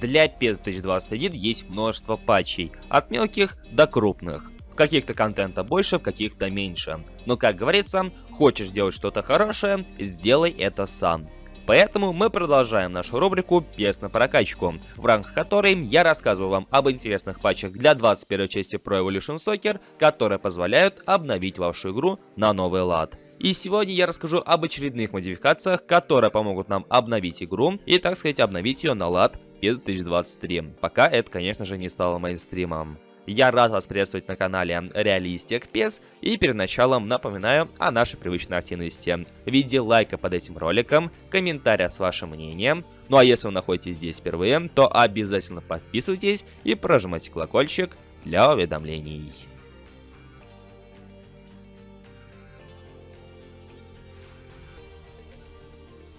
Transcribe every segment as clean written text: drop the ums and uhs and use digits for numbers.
Для PES 2021 есть множество патчей, от мелких до крупных. В каких-то контента больше, в каких-то меньше. Но, как говорится, хочешь делать что-то хорошее, сделай это сам. Поэтому мы продолжаем нашу рубрику PES на прокачку, в рамках которой я рассказываю вам об интересных патчах для 21 части Pro Evolution Soccer, которые позволяют обновить вашу игру на новый лад. И сегодня я расскажу об очередных модификациях, которые помогут нам обновить игру и, так сказать, обновить ее на лад PES 2023. Пока это, конечно же, не стало мейнстримом. Я рад вас приветствовать на канале Realistic PES, и перед началом напоминаю о нашей привычной активности в виде лайка под этим роликом, комментария с вашим мнением. Ну а если вы находитесь здесь впервые, то обязательно подписывайтесь и прожимайте колокольчик для уведомлений.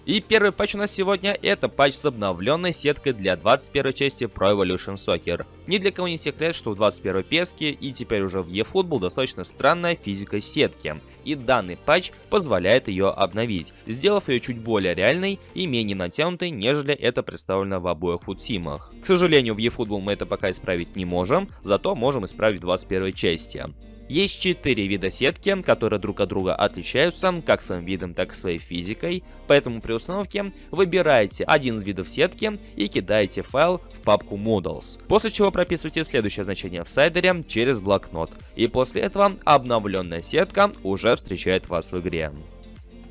И первый патч у нас сегодня — это патч с обновленной сеткой для 21 части Pro Evolution Soccer. Ни для кого не секрет, что в 21 PES и теперь уже в eFootball достаточно странная физика сетки. И данный патч позволяет ее обновить, сделав ее чуть более реальной и менее натянутой, нежели это представлено в обоих футсимах. К сожалению, в eFootball мы это пока исправить не можем, зато можем исправить в 21 части. Есть 4 вида сетки, которые друг от друга отличаются как своим видом, так и своей физикой, поэтому при установке выбираете один из видов сетки и кидаете файл в папку Models, после чего прописываете следующее значение в сайдере через блокнот, и после этого обновленная сетка уже встречает вас в игре.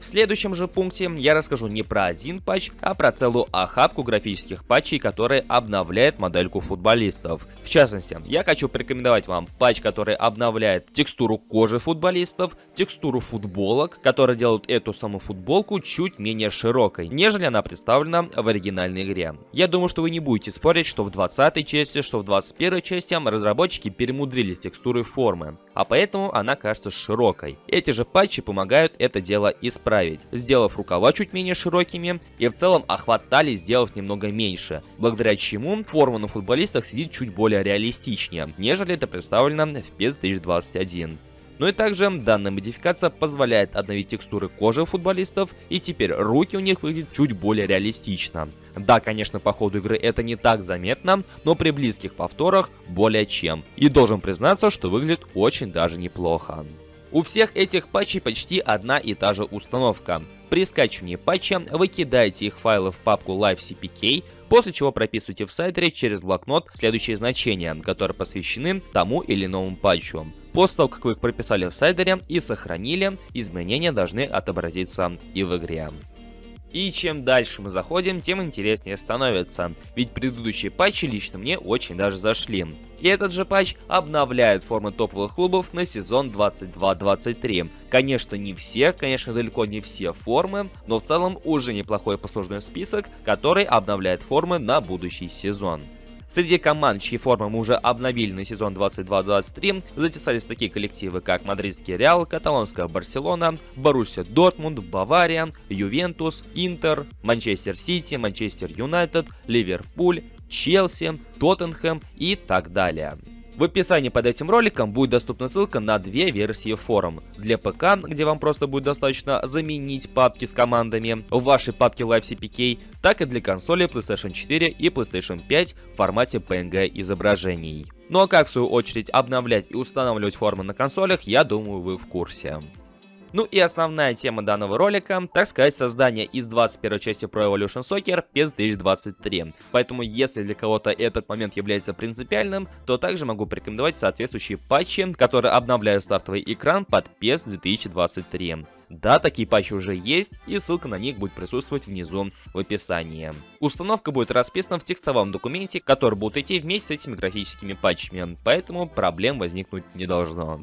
В следующем же пункте я расскажу не про один патч, а про целую охапку графических патчей, которые обновляют модельку футболистов. В частности, я хочу порекомендовать вам патч, который обновляет текстуру кожи футболистов, текстуру футболок, которые делают эту саму футболку чуть менее широкой, нежели она представлена в оригинальной игре. Я думаю, что вы не будете спорить, что в 20 части, что в 21 части разработчики перемудрили с текстурой формы, а поэтому она кажется широкой. Эти же патчи помогают это дело исправить, сделав рукава чуть менее широкими и в целом охват талии сделав немного меньше, благодаря чему форма на футболистах сидит чуть более реалистичнее, нежели это представлено в PES 2021. Ну и также данная модификация позволяет обновить текстуры кожи футболистов, и теперь руки у них выглядят чуть более реалистично. Да, конечно, по ходу игры это не так заметно, но при близких повторах более чем. И должен признаться, что выглядит очень даже неплохо. У всех этих патчей почти одна и та же установка. При скачивании патча вы кидаете их файлы в папку LiveCPK, после чего прописываете в сайдере через блокнот следующие значения, которые посвящены тому или иному патчу. После того, как вы их прописали в сайдере и сохранили, изменения должны отобразиться и в игре. И чем дальше мы заходим, тем интереснее становится, ведь предыдущие патчи лично мне очень даже зашли. И этот же патч обновляет формы топовых клубов на сезон 22-23. Конечно, не все, конечно, далеко не все формы, но в целом уже неплохой послужной список, который обновляет формы на будущий сезон. Среди команд, чьи формы мы уже обновили на сезон 22-23, затесались такие коллективы, как Мадридский Реал, Каталонская Барселона, Боруссия Дортмунд, Бавария, Ювентус, Интер, Манчестер Сити, Манчестер Юнайтед, Ливерпуль, Челси, Тоттенхэм и так далее. В описании под этим роликом будет доступна ссылка на две версии форум. Для ПК, где вам просто будет достаточно заменить папки с командами в вашей папке LiveCPK, так и для консолей PlayStation 4 и PlayStation 5 в формате PNG изображений. Ну а как в свою очередь обновлять и устанавливать формы на консолях, я думаю, вы в курсе. Ну и основная тема данного ролика, так сказать, создание из 21 части Pro Evolution Soccer PES 2023. Поэтому, если для кого-то этот момент является принципиальным, то также могу порекомендовать соответствующие патчи, которые обновляют стартовый экран под PES 2023. Да, такие патчи уже есть, и ссылка на них будет присутствовать внизу в описании. Установка будет расписана в текстовом документе, который будет идти вместе с этими графическими патчами, поэтому проблем возникнуть не должно.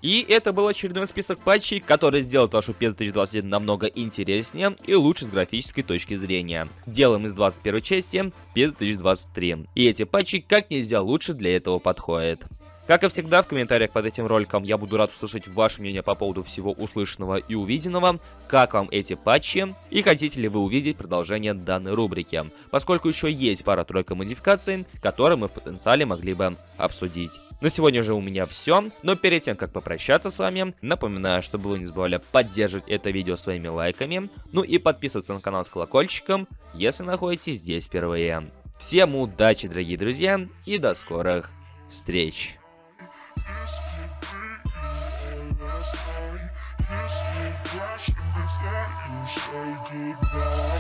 И это был очередной список патчей, который сделает вашу PES 2021 намного интереснее и лучше с графической точки зрения. Делаем из 21 части PES 2023. И эти патчи как нельзя лучше для этого подходят. Как и всегда, в комментариях под этим роликом я буду рад услышать ваше мнение по поводу всего услышанного и увиденного, как вам эти патчи, и хотите ли вы увидеть продолжение данной рубрики, поскольку еще есть пара-тройка модификаций, которые мы в потенциале могли бы обсудить. На сегодня же у меня все, но перед тем, как попрощаться с вами, напоминаю, чтобы вы не забывали поддерживать это видео своими лайками, ну и подписываться на канал с колокольчиком, если находитесь здесь впервые. Всем удачи, дорогие друзья, и до скорых встреч! Say goodbye.